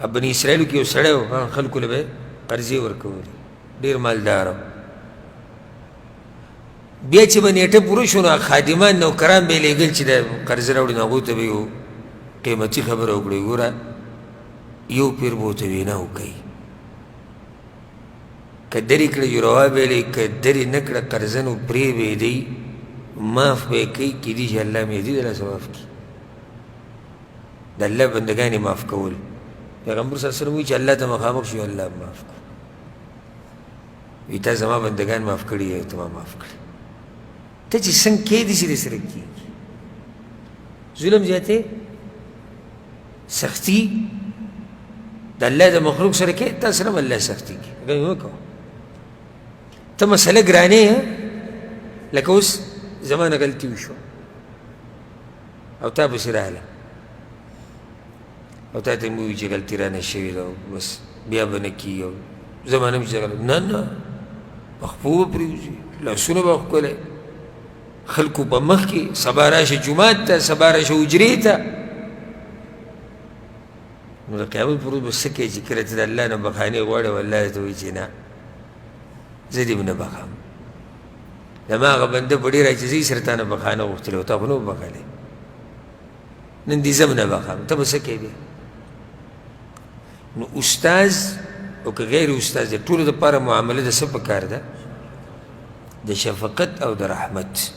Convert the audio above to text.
بني اسرائیلو کې یو سړی و خلکو له به یې قرضې ورکولې ډېر مالدار و بیا چې به نیټه پوره شو نو خادمان نوکران به یې لېږل چې دا قرض راوړي نو هغوی ته به یو قیمتي خبره وکړئ ګوره یو پیر به ورته وینا وکوي که درې کړه جوړوا به یې لري که درې نه کړه قرضه نو پرې به یې دی معاف به یې کوي کیدای شي الله مهدي دلاسه معاف کړي د الله بندګان یې معاف کول پیغمبر صلی الله علیه وسلم وایي چې الله ته مخامخ شي الله معاف کړي وایي تا زما بندګان معاف کړي یا ته ما معاف کړي ته چې څنګه کیدای شي درسره کېږي ظلم زیاتې سختي د الله د مخلوق سره کې تا سره الله سختي کوي هغه مه کوه ته مسله ګرانې لکه اوس زما نه غلطي وشوه او تا پسې راغله او تا ته مې ووایي چې غلطي رانه شوې ده بس بیا به نه کېږي او زما نه چې نه نه پخپو به پرېوځي لاسونه به ښکلی خلکو په مخ کې سبا راشه جومات ته سبا راشه حجرې ته نو د قیامت پر ورځ به څه کوې چې کله ته د الله نه بخانې غواړې او الله ته وایي چې نه زه دې نه بخم زما هغه بنده په ډېر عاجزۍ سره تا نه بخانه غوښتلې او تا خو نه وبخلی نن دې زه نه بخم ته به څه کوې بیا نو استاذ او که غیر استاذ د ټولو دپاره معامله د څه پکار ده د شفقت او د رحمت